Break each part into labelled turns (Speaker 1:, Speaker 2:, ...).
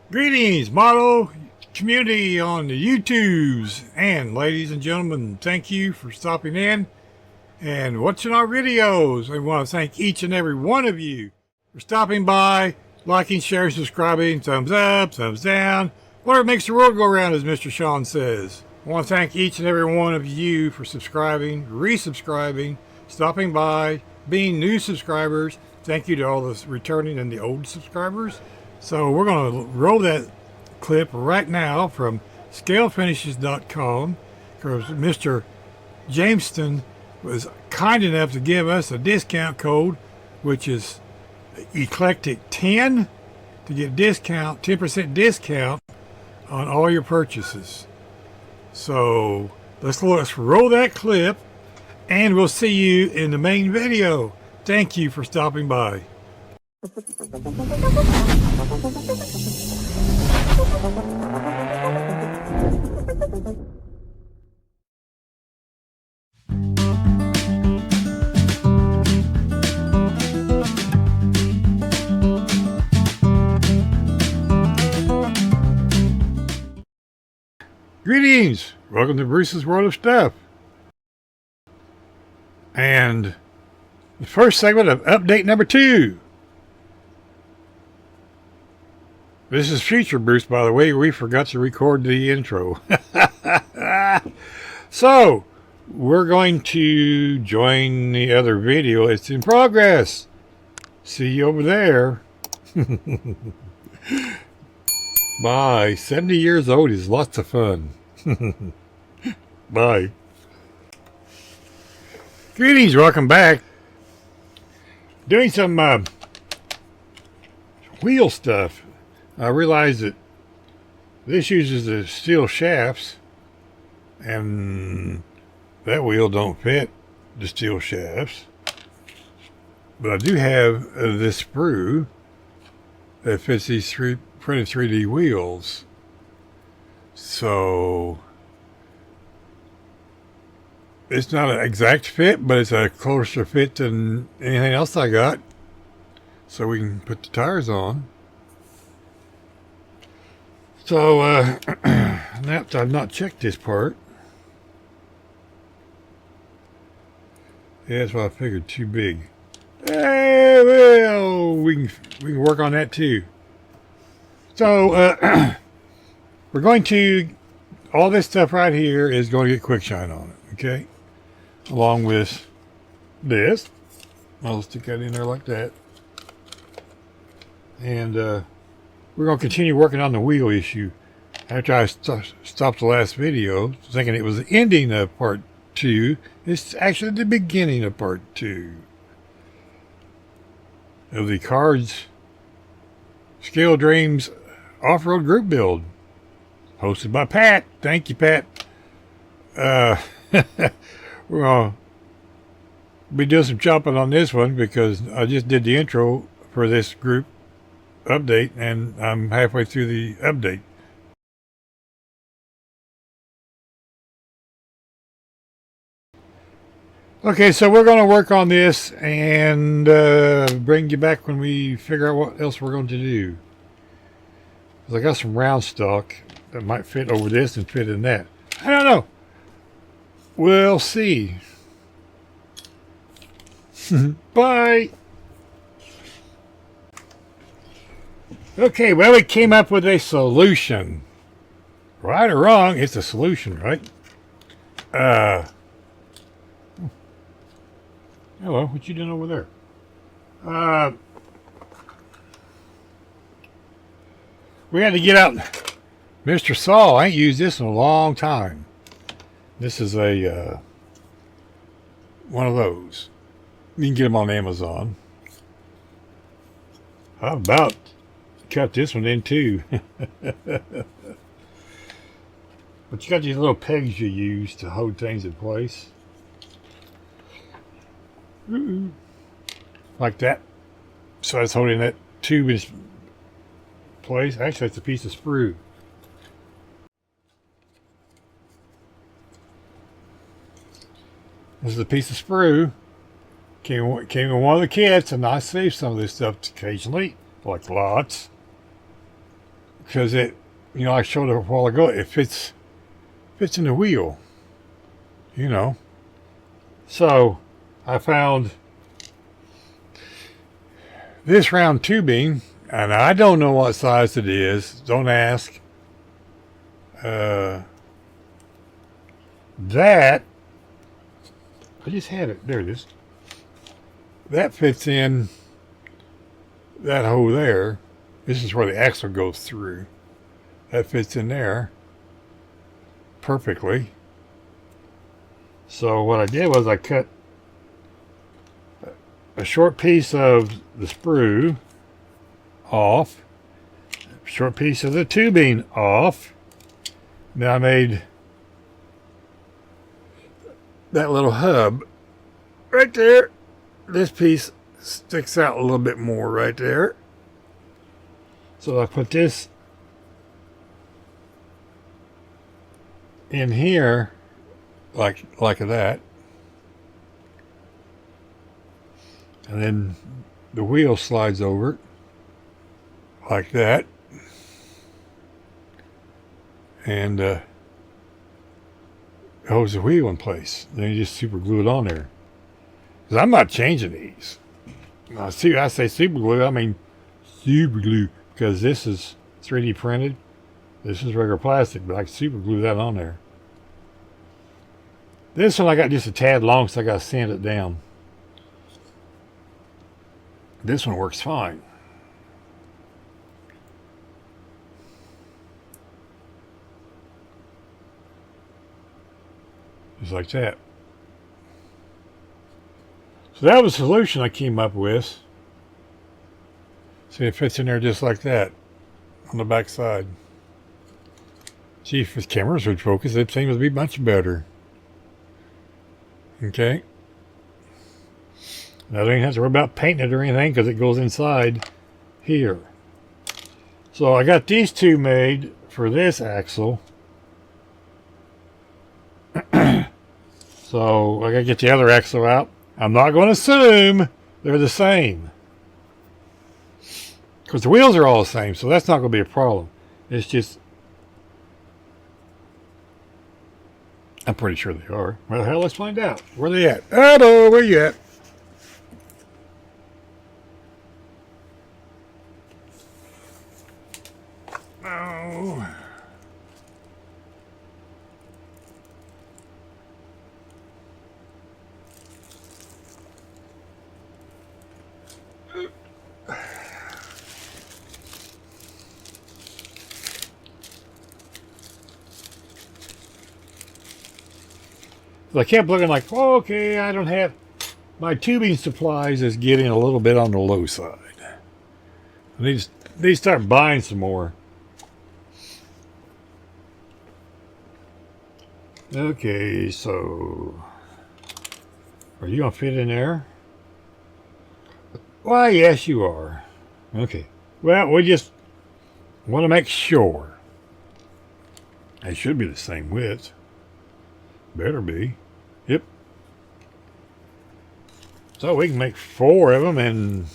Speaker 1: Greetings, model community on the YouTubes, and ladies and gentlemen, thank you for stopping in and watching our videos. I want to thank each and every one of you for stopping by, liking, sharing, subscribing, thumbs up, thumbs down, whatever makes the world go round, as Mr. Sean says. I want to thank each and every one of you for subscribing, resubscribing, stopping by, being new subscribers. Thank you to all the returning and the old subscribers. So we're going to roll that clip right now from scalefinishes.com, because Mr. Jameston was kind enough to give us a discount code, which is Eclectic 10, to get 10% discount on all your purchases. So let's roll that clip, and we'll see you in the main video. Thank you for stopping by. Greetings! Welcome to Bruce's World of Stuff. And the first segment of update number 2. This is future Bruce, by the way. We forgot to record the intro. So, we're going to join the other video. It's in progress. See you over there. Bye. 70 years old is lots of fun. Bye. Greetings. Welcome back. Doing some wheel stuff. I realized that this uses the steel shafts, and that wheel don't fit the steel shafts. But I do have this sprue that fits these printed 3D wheels. So it's not an exact fit, but it's a closer fit than anything else I got. So we can put the tires on. So, I've not checked this part. Yeah, that's what I figured, too big. Hey, well, we can work on that too. So, we're going to, all this stuff right here is going to get quick shine on it, okay? Along with this. I'll stick that in there like that. And, we're going to continue working on the wheel issue. After I stopped the last video, thinking it was the ending of part 2, it's actually the beginning of part 2 of the Cardz Scale Dreams Off-Road Group Build, hosted by Pat. Thank you, Pat. We're going to be doing some chopping on this one because I just did the intro for this group update, and I'm halfway through the update. Okay, so we're going to work on this and bring you back when we figure out what else we're going to do. I got some round stock that might fit over this and fit in that. I don't know. We'll see. Bye. Okay, well, we came up with a solution. Right or wrong, it's a solution, right? Hello, what you doing over there? We had to get out Mr. Saw. I ain't used this in a long time. This is a one of those. You can get them on Amazon. How about cut this one in too? But you got these little pegs you use to hold things in place. Like that. So it's holding that tube in place. Actually, it's a piece of sprue. This is a piece of sprue. Came in one of the kits, and I save some of this stuff occasionally, like lots. because it, you know, I showed it a while ago, it fits in the wheel, you know. So I found this round tubing, and I don't know what size it is. Don't ask. That, I just had it. There it is. That fits in that hole there. This is where the axle goes through. That fits in there perfectly. So what I did was I cut a short piece of the sprue off, a short piece of the tubing off. Then I made that little hub right there. This piece sticks out a little bit more right there. So I put this in here like that. And then the wheel slides over it like that. And holds the wheel in place. Then you just super glue it on there. Because I'm not changing these. I say super glue, I mean super glue. Because this is 3D printed. This is regular plastic, but I can super glue that on there. This one I got just a tad long, so I got to sand it down. This one works fine. Just like that. So that was the solution I came up with. See, it fits in there just like that on the back side. See, if the cameras would focus, it seems to be much better. Okay. Now I don't even have to worry about painting it or anything because it goes inside here. So I got these two made for this axle. So I gotta get the other axle out. I'm not going to assume they're the same, because the wheels are all the same, so that's not going to be a problem. It's just, I'm pretty sure they are. Well, hell, let's find out. Where are they at? Hello, where you at? Oh. So I kept looking like, oh, okay, I don't have, my tubing supplies is getting a little bit on the low side. I need to start buying some more. Okay, so are you gonna fit in there? Why, yes, you are. Okay. Well, we just want to make sure. They should be the same width. Better be. Yep. So we can make 4 of them and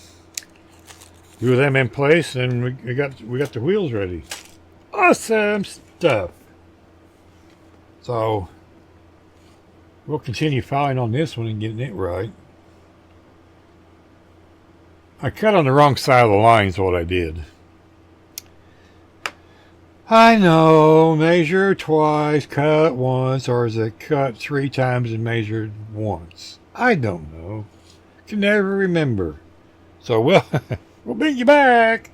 Speaker 1: glue them in place, and we got the wheels ready. Awesome stuff. So we'll continue filing on this one and getting it right. I cut on the wrong side of the line is what I did. I know, measure twice, cut once, or is it cut 3 times and measured once? I don't know. Can never remember. So we'll bring you back.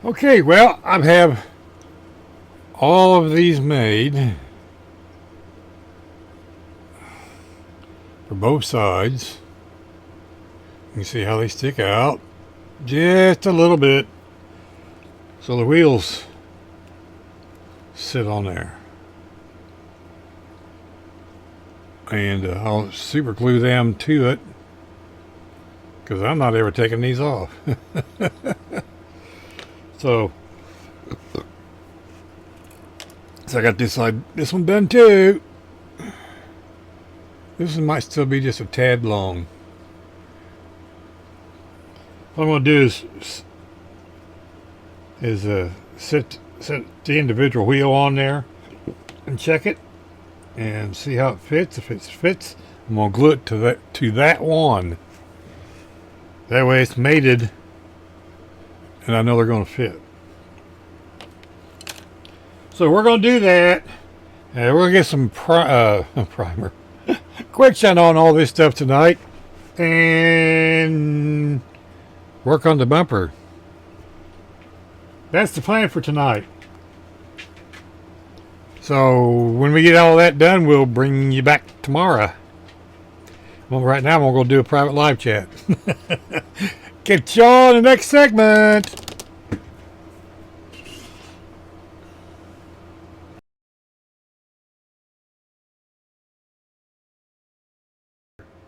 Speaker 1: Okay, well, I have all of these made for both sides. You can see how they stick out just a little bit, so the wheels sit on there. And I'll super glue them to it, because I'm not ever taking these off. So I got this one done too. This one might still be just a tad long. What I'm going to do is set the individual wheel on there and check it and see how it fits. If it fits, I'm going to glue it to that one. That way it's mated and I know they're going to fit. So we're going to do that. We're going to get some primer. Quick shine on all this stuff tonight. And work on the bumper. That's the plan for tonight. So when we get all that done, we'll bring you back tomorrow. Well, right now I'm going to go do a private live chat. Get y'all in the next segment.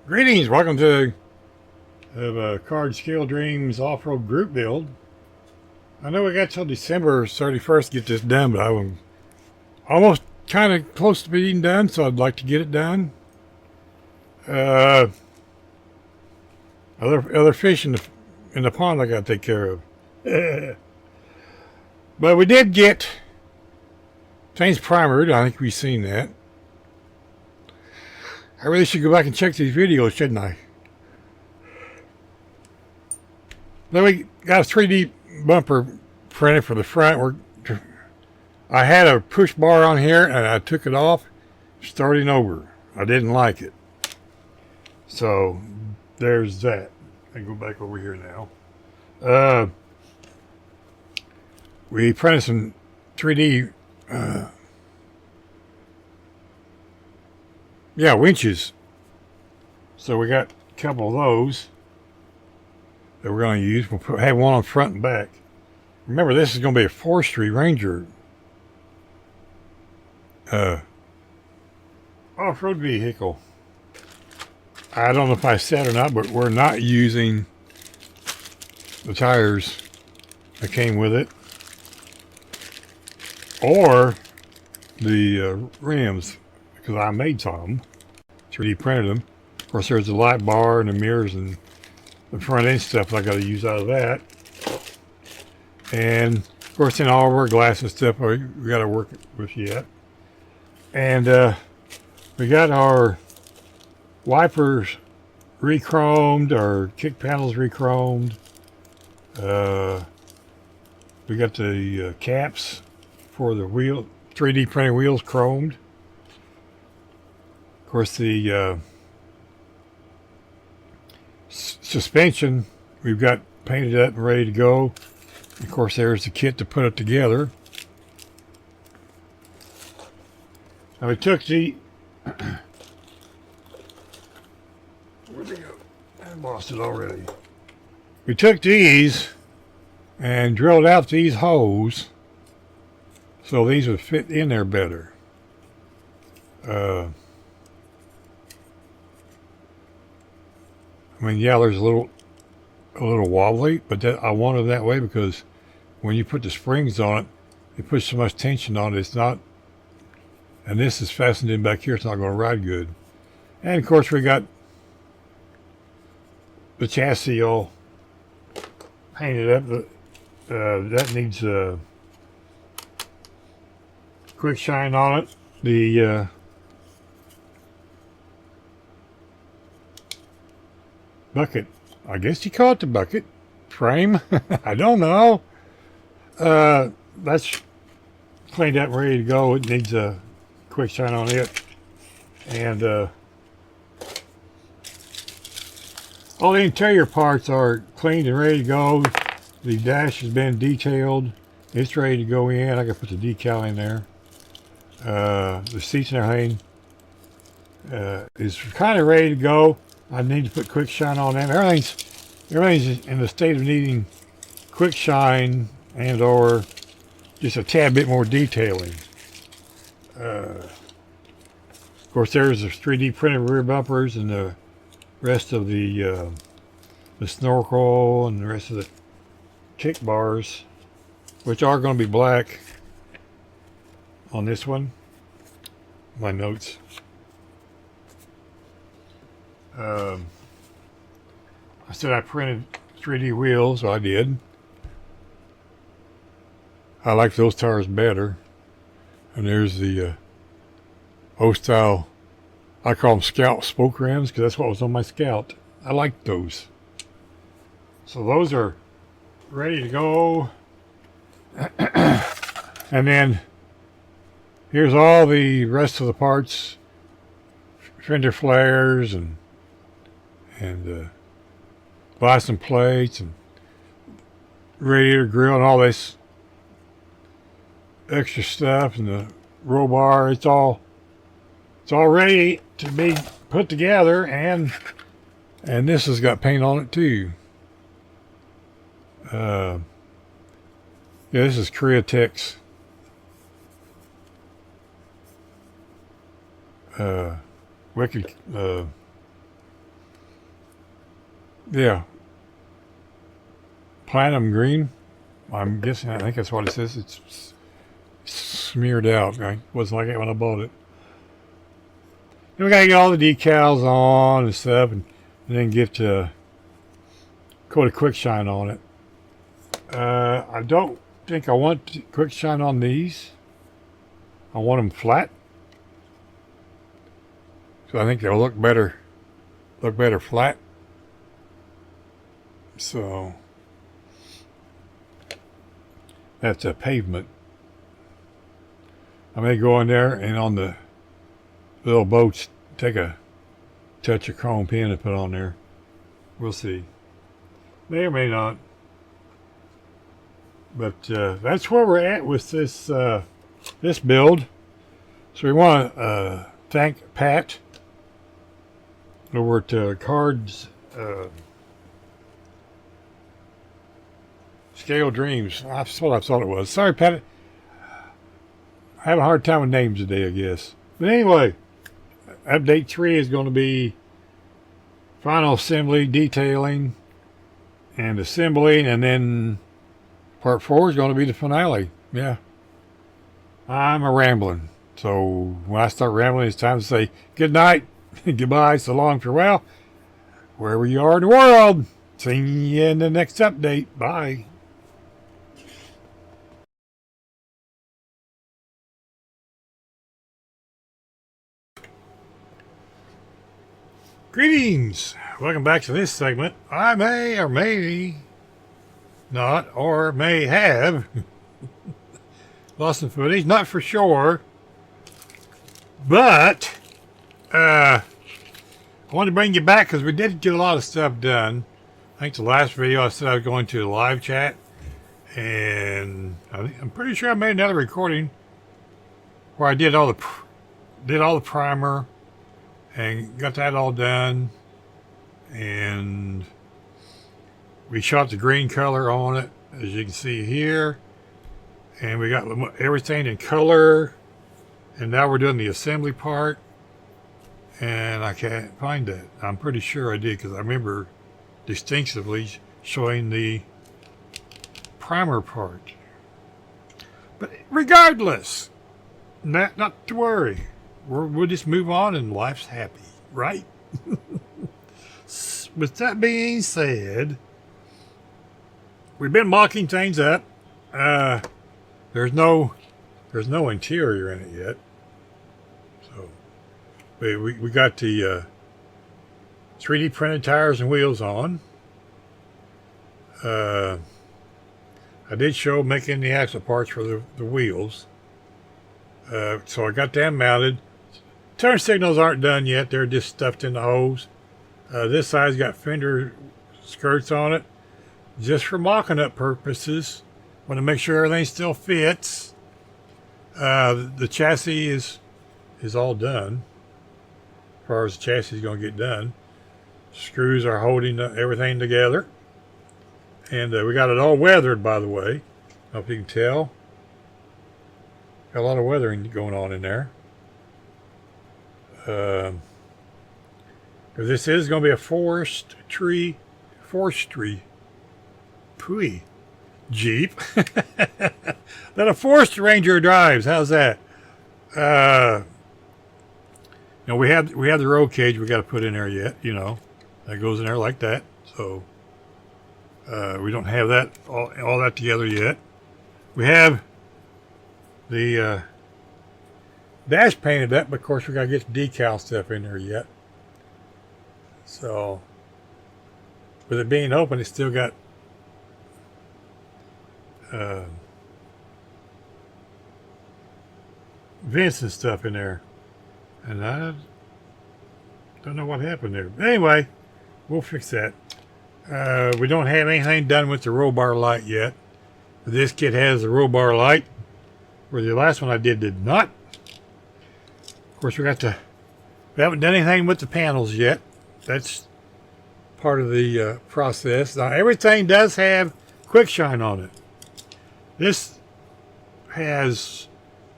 Speaker 1: Greetings, welcome to Cardz Scale Dreams Off-Road Group Build. I know we got till December 31st to get this done, but I'm almost kind of close to being done, so I'd like to get it done. Other fish in the pond I got to take care of. But we did get things primered. I think we've seen that. I really should go back and check these videos, shouldn't I? Then we got a 3D bumper printed for the front. I had a push bar on here and I took it off, starting over. I didn't like it. So there's that. I go back over here now. We printed some 3D winches. So we got a couple of those that we're going to use. We'll have one on front and back. Remember, this is going to be a forestry Ranger off-road vehicle. I don't know if I said or not, but we're not using the tires that came with it or the rims, because I made some, 3D printed them. Of course, there's the light bar and the mirrors and the front end stuff I got to use out of that. And of course, in all of our glass and stuff we got to work with yet. And we got our wipers re-chromed, our kick panels re-chromed. We got the caps for the 3D printed wheels chromed. Of course, the suspension we've got painted up and ready to go. Of course, there's the kit to put it together. Now we took the where'd they go? I lost it already. We took these and drilled out these holes so these would fit in there better. I mean, yeah, there's a little wobbly, but I wanted it that way because when you put the springs on it, it puts so much tension on it. It's not, and this is fastened in back here. It's not going to ride good. And of course, we got the chassis all painted up. That needs a quick shine on it. The bucket, I guess you call it the bucket frame. I don't know. That's cleaned up and ready to go. It needs a quick shine on it. And all the interior parts are cleaned and ready to go. The dash has been detailed. It's ready to go in. I can put the decal in there. The seats and everything is kind of ready to go. I need to put quick shine on them. Everything's in the state of needing quick shine and or just a tad bit more detailing. Of course, there's the 3D printed rear bumpers and the rest of the snorkel and the rest of the kick bars, which are going to be black on this one. My notes. I said I printed 3D wheels. I did. I like those tires better. And there's the old style, I call them Scout spoke rims because that's what was on my Scout. I like those. So those are ready to go. And then here's all the rest of the parts, fender flares and license plates and radiator grill and all this extra stuff, and the roll bar. It's all ready to be put together, and this has got paint on it too. Yeah, this is Createx. Wicked. Yeah. Platinum green. I'm guessing. I think that's what it says. It's smeared out. It wasn't like it when I bought it. And we gotta get all the decals on and stuff, and then get coat a quick shine on it. I don't think I want quick shine on these. I want them flat. So I think they'll look better flat. So that's a pavement. I may go in there and on the little boats take a touch of chrome pin and put on there. We'll see. May or may not. But that's where we're at with this this build. So we want to thank Pat over at Cardz Scale Dreams. That's what I thought it was. Sorry, Pat. I have a hard time with names today, I guess. But anyway, update 3 is going to be final assembly, detailing, and assembling, and then part 4 is going to be the finale. Yeah. I'm a rambling. So when I start rambling, it's time to say good night, goodbye, so long, farewell, wherever you are in the world. See you in the next update. Bye. Greetings. Welcome back to this segment. I may or may not, or may have lost some footage, not for sure. But I wanted to bring you back because we did get a lot of stuff done. I think the last video I said I was going to the live chat, and I'm pretty sure I made another recording where I did all the primer and got that all done, and we shot the green color on it, as you can see here, and we got everything in color. And now we're doing the assembly part, and I can't find that. I'm pretty sure I did because I remember distinctively showing the primer part. But regardless, not to worry. We'll just move on and life's happy, right? With that being said, we've been mocking things up. There's no interior in it yet. So we got the 3D printed tires and wheels on. I did show making the axle parts for the wheels. So I got them mounted. Turn signals aren't done yet. They're just stuffed in the hose. This side's got fender skirts on it. Just for mocking up purposes. Want to make sure everything still fits. The chassis is all done. As far as the chassis is going to get done. Screws are holding everything together. And we got it all weathered, by the way. I don't know if you can tell. Got a lot of weathering going on in there. This is going to be a forestry Jeep that a Forest Ranger drives. How's that? We have the roll cage we got to put in there yet. That goes in there like that. So We don't have that all that together yet. We have the dash painted up, but of course we got to get the decal stuff in there yet. So with it being open, it's still got vents and stuff in there, and I don't know what happened there. But anyway, we'll fix that. We don't have anything done with the roll bar light yet. This kit has the roll bar light, where the last one I did not. Of course, we haven't done anything with the panels yet. That's part of the process. Now, everything does have quick shine on it. This has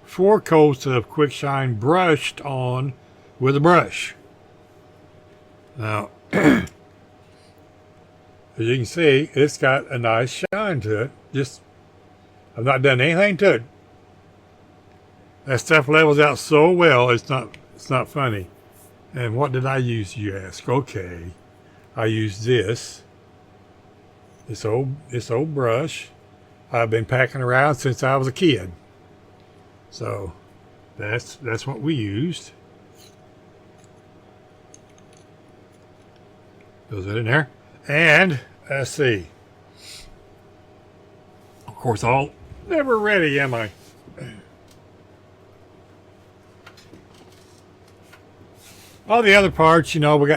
Speaker 1: 4 coats of quick shine brushed on with a brush. Now, as you can see, it's got a nice shine to it. I've not done anything to it. That stuff levels out so well, it's not funny. And what did I use, you ask? Okay, I used this old brush I've been packing around since I was a kid. So that's what we used. Goes that in there. And let's see. Of course, I'll never ready, am I? All the other parts, you know, we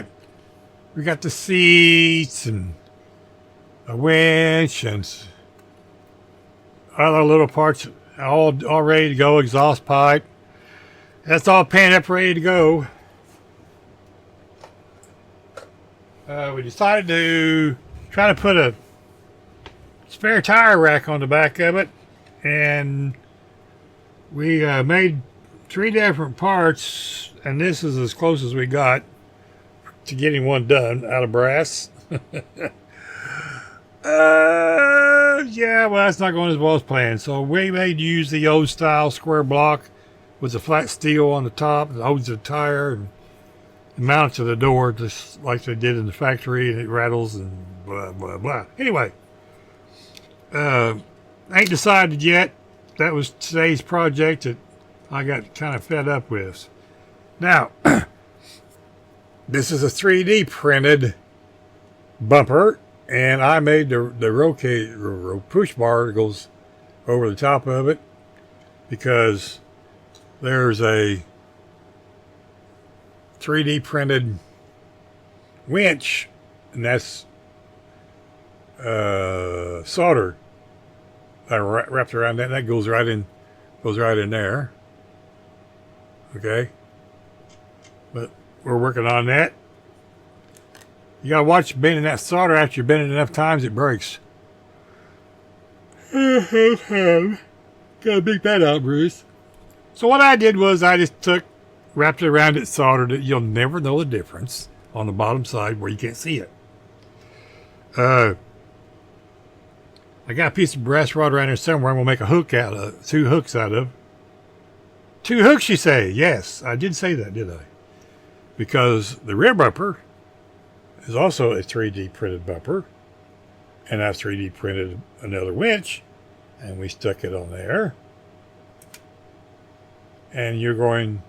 Speaker 1: got the seats and a winch and other little parts all ready to go. Exhaust pipe. That's all painted up, ready to go. We decided to try to put a spare tire rack on the back of it, and we made 3 different parts, and this is as close as we got to getting one done out of brass. Yeah, well, that's not going as well as planned. So we made use the old style square block with the flat steel on the top that holds the tire and mount it to the door just like they did in the factory, and it rattles and blah blah blah. Anyway, ain't decided yet. That was today's project that I got kind of fed up with. Now, this is a 3D printed bumper, and I made the push bar that goes over the top of it, because there's a 3D printed winch, and that's solder wrapped around that, and that goes right in there. Okay, but we're working on that. You gotta watch bending that solder. After you bend it enough times, it breaks. Gotta beat that out, Bruce. So what I did was I just wrapped it around it, soldered it. You'll never know the difference on the bottom side where you can't see it. I got a piece of brass rod around there somewhere. I'm gonna make a hook out of 2 hooks out of. 2 hooks, you say? Yes, I did say that, did I? Because the rear bumper is also a 3D printed bumper, and I've 3D printed another winch, and we stuck it on there. And you're going,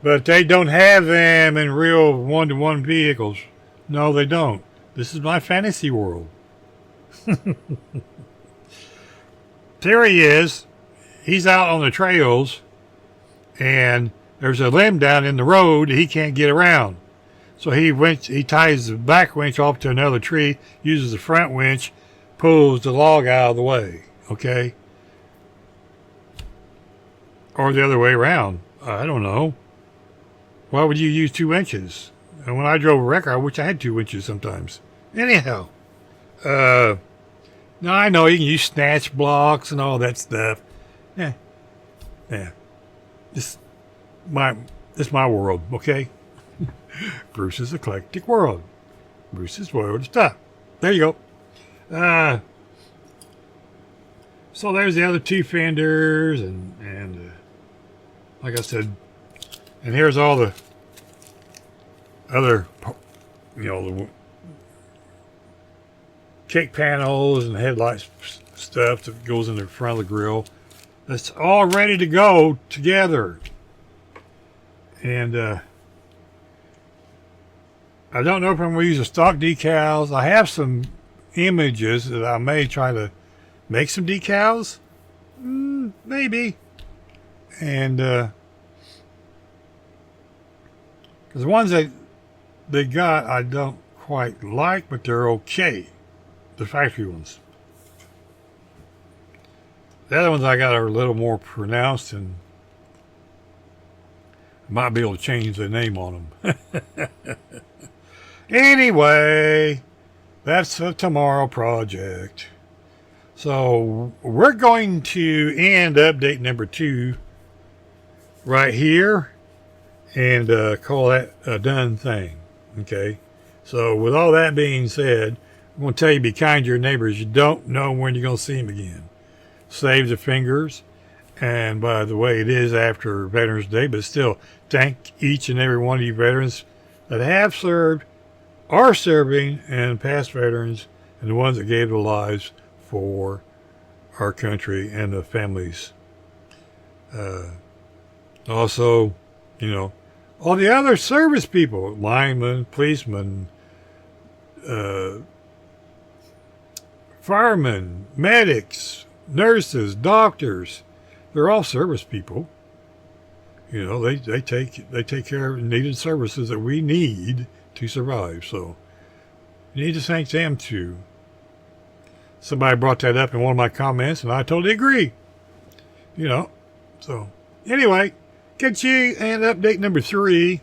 Speaker 1: but they don't have them in real one-to-one vehicles. No, they don't. This is my fantasy world. There he is. He's out on the trails, and there's a limb down in the road he can't get around. So he ties the back winch off to another tree, uses the front winch, pulls the log out of the way. Okay? Or the other way around. I don't know. Why would you use 2 winches? And when I drove a wrecker, I wish I had 2 winches sometimes. Anyhow. Now I know you can use snatch blocks and all that stuff. Yeah. This is my world, okay? Bruce's eclectic world. Bruce's world of stuff. There you go. So there's the other 2 fenders, and like I said, and here's all the other, you know, the kick panels and headlights stuff that goes in the front of the grill. It's all ready to go together. And I don't know if I'm going to use the stock decals. I have some images that I may try to make some decals. Maybe. And because the ones that they got I don't quite like, but they're okay. The factory ones. The other ones I got are a little more pronounced, and I might be able to change the name on them. Anyway, that's a tomorrow project. So we're going to end update number 2 right here and call that a done thing. Okay. So with all that being said, I'm going to tell you, be kind to your neighbors. You don't know when you're going to see them again. Save the fingers. And by the way, it is after Veterans Day, but still, thank each and every one of you veterans that have served, are serving, and past veterans, and the ones that gave their lives for our country and the families. Also, you know, all the other service people, linemen, policemen, firemen, medics, nurses, doctors, they're all service people. You know, they take care of needed services that we need to survive. So you need to thank them too. Somebody brought that up in one of my comments, and I totally agree. You know, so anyway, catch you and update number 3.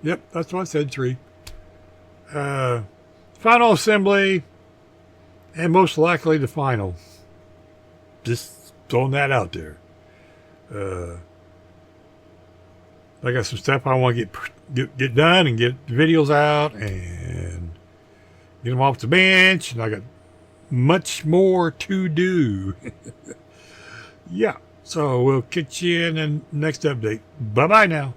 Speaker 1: Yep, that's what I said, 3. Final assembly, and most likely the final. Just throwing that out there. I got some stuff I want to get done and get videos out and get them off the bench, and I got much more to do. Yeah, so we'll catch you in the next update. Bye-bye now.